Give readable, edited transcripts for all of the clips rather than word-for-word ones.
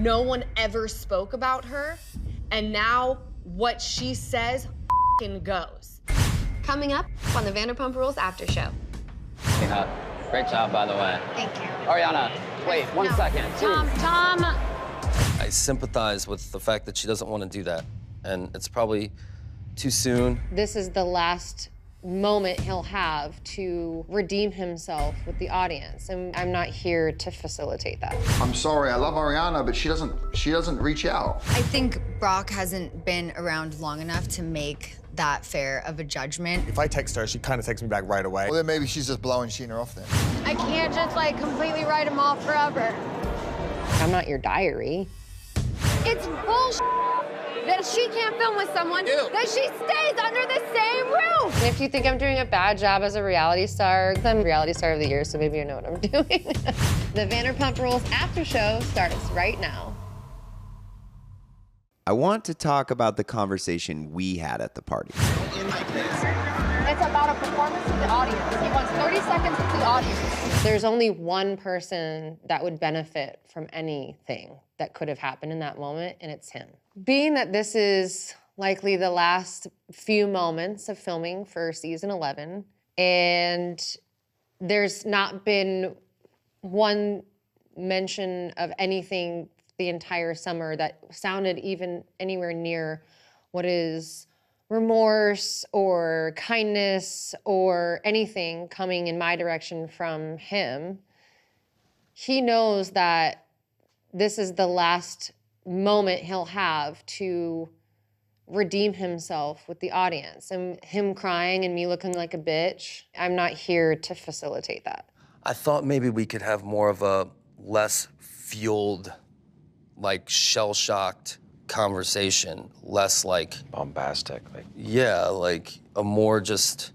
no one ever spoke about her, and now what she says f***ing goes. Coming up on the Vanderpump Rules after show. Scheana, great job, by the way. Thank you. Ariana, wait, one second. Tom. I sympathize with the fact that she doesn't want to do that, and it's probably too soon. This is the last moment he'll have to redeem himself with the audience, and I'm not here to facilitate that. I'm sorry, I love Ariana, but she doesn't reach out. I think Brock hasn't been around long enough to make that fair of a judgment. If I text her, she kind of texts me back right away. Well, then maybe she's just blowing Scheana off then. I can't just, like, completely write him off forever. I'm not your diary. It's bullshit that she can't film with someone, that she stays under the same roof. And if you think I'm doing a bad job as a reality star, I'm reality star of the year, so maybe you know what I'm doing. The Vanderpump Rules after show starts right now. I want to talk about the conversation we had at the party. It's about a performance with the audience. He wants 30 seconds with the audience. There's only one person that would benefit from anything that could have happened in that moment, and it's him. Being that this is likely the last few moments of filming for season 11, and there's not been one mention of anything the entire summer that sounded even anywhere near what is remorse or kindness or anything coming in my direction from him. He knows that this is the last moment he'll have to redeem himself with the audience. And him crying and me looking like a bitch, I'm not here to facilitate that. I thought maybe we could have more of a less fueled, like shell-shocked conversation, less like bombastic, like yeah, like a more just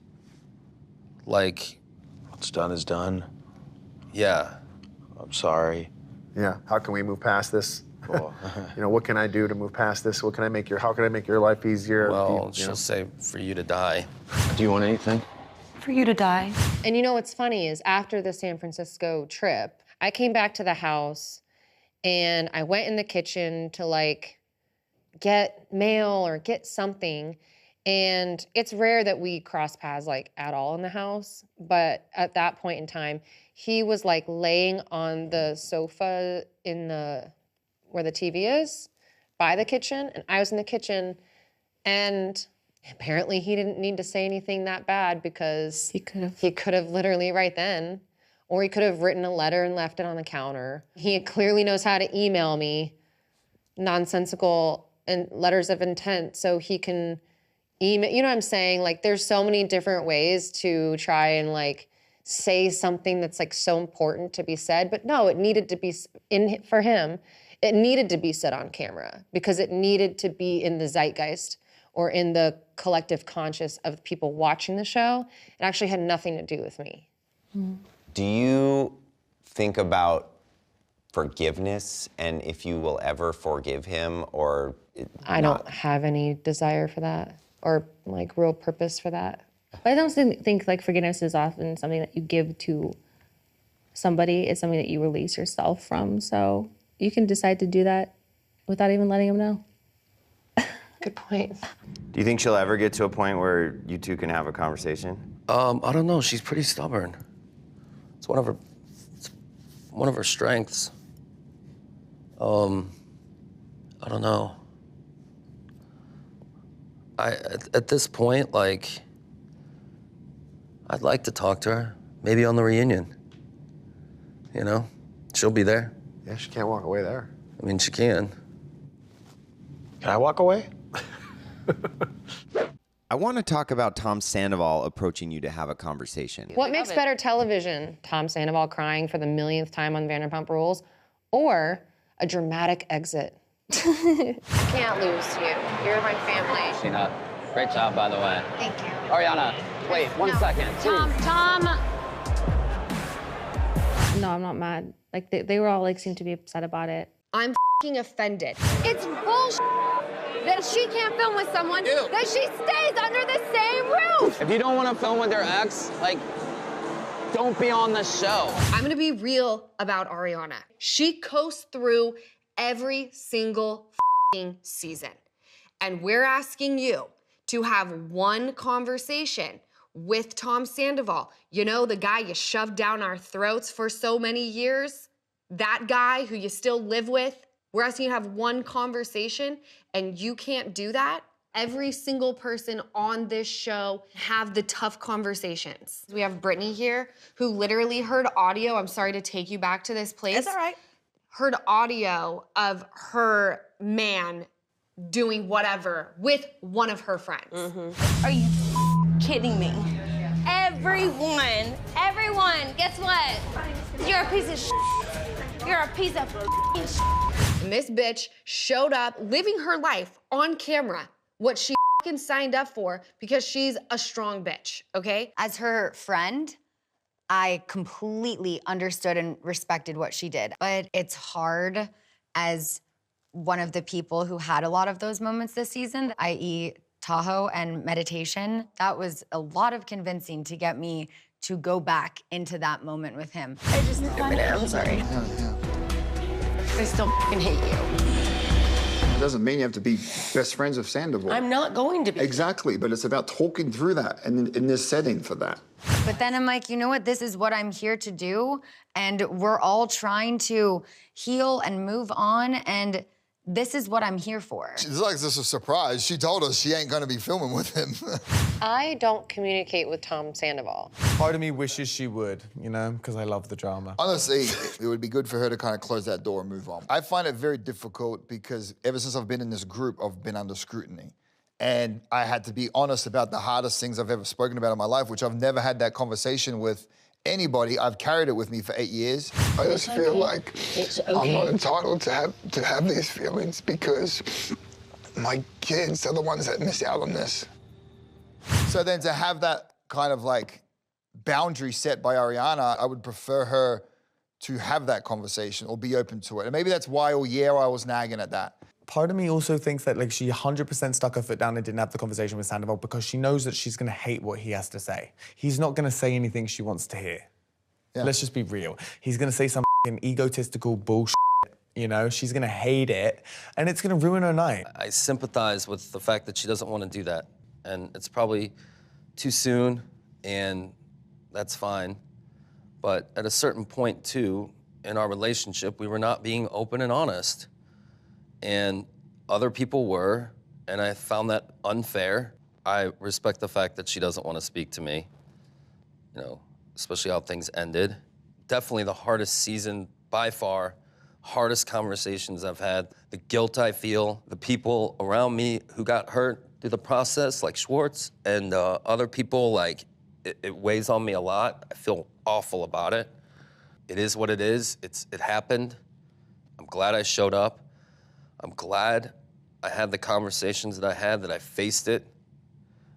like what's done is done. Yeah. I'm sorry. Yeah, how can we move past this? Cool. You know, what can I do to move past this? How can I make your life easier? Well, she'll say for you to die. Do you want anything? For you to die. And you know what's funny is after the San Francisco trip, I came back to the house and I went in the kitchen to like get mail or get something. And it's rare that we cross paths like at all in the house. But at that point in time, he was like laying on the sofa in the, where the TV is by the kitchen. And I was in the kitchen and apparently he didn't need to say anything that bad because he could have literally right then, or he could have written a letter and left it on the counter. He clearly knows how to email me nonsensical and letters of intent so he can email, you know what I'm saying? Like there's so many different ways to try and like say something that's like so important to be said, but no, it needed to be, for him, it needed to be said on camera because it needed to be in the zeitgeist or in the collective conscious of people watching the show. It actually had nothing to do with me. Do you think about forgiveness and if you will ever forgive him or I don't have any desire for that or like real purpose for that. But I don't think like forgiveness is often something that you give to somebody. It's something that you release yourself from. So you can decide to do that without even letting them know. Good point. Do you think she'll ever get to a point where you two can have a conversation? I don't know. She's pretty stubborn. It's one of her strengths. I don't know. At this point, like, I'd like to talk to her, maybe on the reunion. You know, she'll be there. Yeah, she can't walk away there. I mean, she can. Can I walk away? I want to talk about Tom Sandoval approaching you to have a conversation. What makes better television? Tom Sandoval crying for the millionth time on Vanderpump Rules or a dramatic exit? Can't lose you. You're my family. Scheana, great job, by the way. Thank you. Ariana, wait, one second. Tom. No, I'm not mad. Like they were all like seemed to be upset about it. I'm f***ing offended. It's bullshit that she can't film with someone, that she stays under the same roof. If you don't want to film with your ex, like, don't be on the show. I'm gonna be real about Ariana. She coasts through every single season. And we're asking you to have one conversation with Tom Sandoval. You know, the guy you shoved down our throats for so many years? That guy who you still live with? We're asking you to have one conversation, and you can't do that? Every single person on this show have the tough conversations. We have Brittany here, who literally heard audio. I'm sorry to take you back to this place. It's all right. Heard audio of her man doing whatever with one of her friends. Are you kidding me? Everyone, guess what? You're a piece of shit. You're a piece of shit. And this bitch showed up living her life on camera, what she signed up for, because she's a strong bitch, okay? As her friend, I completely understood and respected what she did. But it's hard as one of the people who had a lot of those moments this season, i.e. Tahoe and meditation. That was a lot of convincing to get me to go back into that moment with him. I'm sorry. I still hate you. It doesn't mean you have to be best friends with Sandoval. I'm not going to be. Exactly, but it's about talking through that and in this setting for that. But then I'm like, you know what? This is what I'm here to do. And we're all trying to heal and move on. And this is what I'm here for. It's like this is a surprise. She told us she ain't gonna be filming with him. I don't communicate with Tom Sandoval. Part of me wishes she would, you know, because I love the drama. Honestly, it would be good for her to kind of close that door and move on. I find it very difficult because ever since I've been in this group, I've been under scrutiny. And I had to be honest about the hardest things I've ever spoken about in my life, which I've never had that conversation with anybody. I've carried it with me for 8 years. I just feel like I'm not entitled to have these feelings because my kids are the ones that miss out on this. So then to have that kind of like boundary set by Ariana, I would prefer her to have that conversation or be open to it. And maybe that's why all year I was nagging at that. Part of me also thinks that like she 100% stuck her foot down and didn't have the conversation with Sandoval because she knows that she's gonna hate what he has to say. He's not gonna say anything she wants to hear. Yeah. Let's just be real. He's gonna say some egotistical bullshit, you know? She's gonna hate it and it's gonna ruin her night. I sympathize with the fact that she doesn't want to do that. And it's probably too soon and that's fine. But at a certain point too, in our relationship, we were not being open and honest. And other people were, and I found that unfair. I respect the fact that she doesn't want to speak to me, you know, especially how things ended. Definitely the hardest season by far, hardest conversations I've had. The guilt I feel, the people around me who got hurt through the process, like Schwartz, and other people, like, it weighs on me a lot. I feel awful about it. It is what it is. It happened. I'm glad I showed up. I'm glad I had the conversations that I had, that I faced it.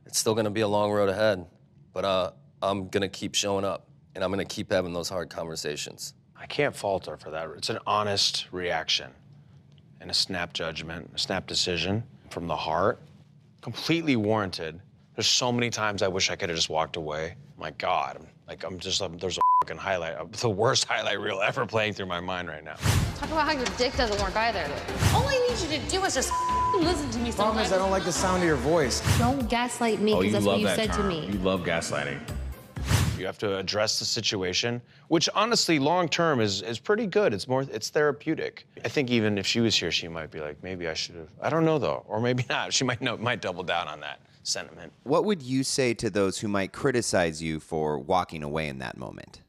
It's still gonna be a long road ahead, but I'm gonna keep showing up and I'm gonna keep having those hard conversations. I can't fault her for that. It's an honest reaction and a snap judgment, a snap decision from the heart, completely warranted. There's so many times I wish I could have just walked away. My God, there's a fucking highlight, the worst highlight reel ever playing through my mind right now. Talk about how your dick doesn't work either. All I need you to do is just listen to me sometimes. Problem is I don't like the sound of your voice. Don't gaslight me because that's what you said to me. You love gaslighting. You have to address the situation, which honestly, long term is pretty good. It's therapeutic. I think even if she was here, she might be like, maybe I should have. I don't know though, or maybe not. She might double down on that sentiment. What would you say to those who might criticize you for walking away in that moment?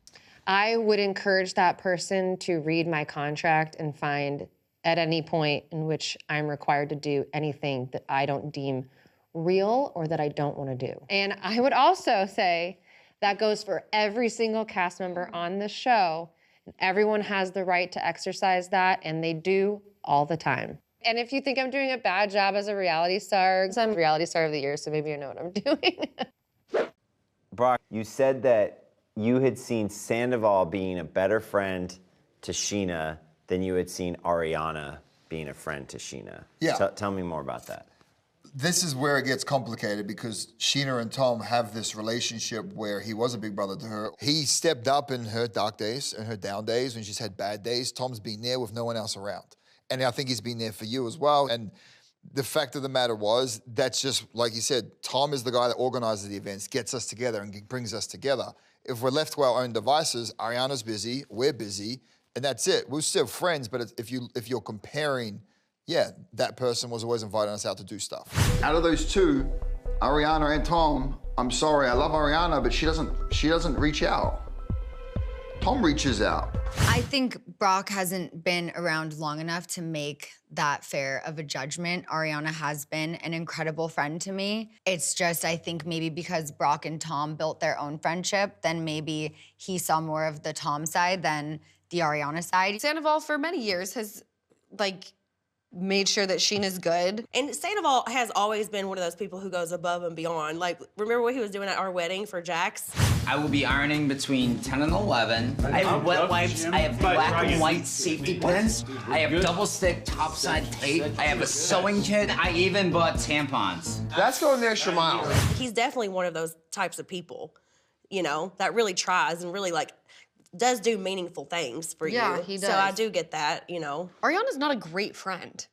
I would encourage that person to read my contract and find at any point in which I'm required to do anything that I don't deem real or that I don't want to do. And I would also say that goes for every single cast member on the show. Everyone has the right to exercise that, and they do all the time. And if you think I'm doing a bad job as a reality star, I'm reality star of the year, so maybe I know what I'm doing. Brock, you said that you had seen Sandoval being a better friend to Scheana than you had seen Ariana being a friend to Scheana. Yeah. Tell me more about that. This is where it gets complicated because Scheana and Tom have this relationship where he was a big brother to her. He stepped up in her dark days and her down days when she's had bad days. Tom's been there with no one else around. And I think he's been there for you as well. And the fact of the matter was, that's just, like you said, Tom is the guy that organizes the events, gets us together and brings us together. If we're left to our own devices, Ariana's busy, we're busy, and that's it. We're still friends, but if you're comparing, yeah, that person was always inviting us out to do stuff. Out of those two, Ariana and Tom, I'm sorry, I love Ariana, but she doesn't reach out. Tom reaches out. I think Brock hasn't been around long enough to make that fair of a judgment. Ariana has been an incredible friend to me. It's just, I think maybe because Brock and Tom built their own friendship, then maybe he saw more of the Tom side than the Ariana side. Sandoval for many years has, like, made sure that Scheana's good. And Sandoval has always been one of those people who goes above and beyond. Like, remember what he was doing at our wedding for Jax? I will be ironing between 10 and 11. I have wet wipes, I have black and white safety pins, I have double stick topside tape, I have a sewing kit, I even bought tampons. That's going the extra mile. He's definitely one of those types of people, you know, that really tries and really, like, does do meaningful things for you. Yeah, he does. So I do get that, you know. Ariana's not a great friend.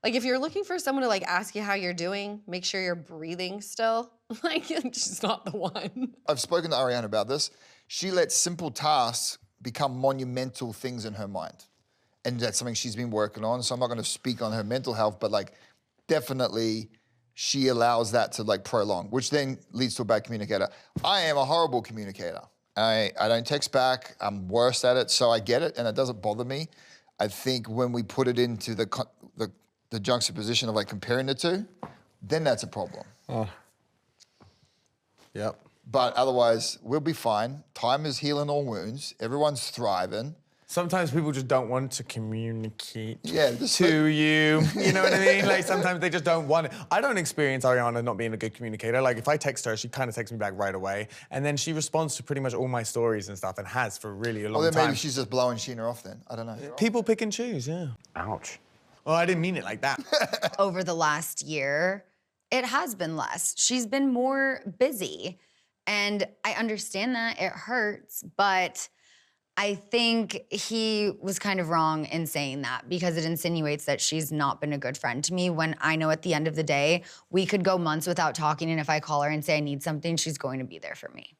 Like, if you're looking for someone to, like, ask you how you're doing, make sure you're breathing still, like, she's not the one. I've spoken to Ariana about this. She lets simple tasks become monumental things in her mind. And that's something she's been working on. So I'm not going to speak on her mental health, but, like, definitely she allows that to, like, prolong, which then leads to a bad communicator. I am a horrible communicator. I don't text back. I'm worse at it, so I get it, and it doesn't bother me. I think when we put it into the juxtaposition of, like, comparing the two, then that's a problem. Oh. Yep. But otherwise, we'll be fine. Time is healing all wounds. Everyone's thriving. Sometimes people just don't want to communicate to you. You know what I mean? Like, sometimes they just don't want it. I don't experience Ariana not being a good communicator. Like, if I text her, she kind of texts me back right away. And then she responds to pretty much all my stories and stuff and has for really a long then time. maybe she's just blowing Scheana off then. I don't know. People pick and choose, yeah. Ouch. Oh, I didn't mean it like that. Over the last year, it has been less. She's been more busy. And I understand that, it hurts, but I think he was kind of wrong in saying that because it insinuates that she's not been a good friend to me when I know at the end of the day, we could go months without talking, and if I call her and say I need something, she's going to be there for me.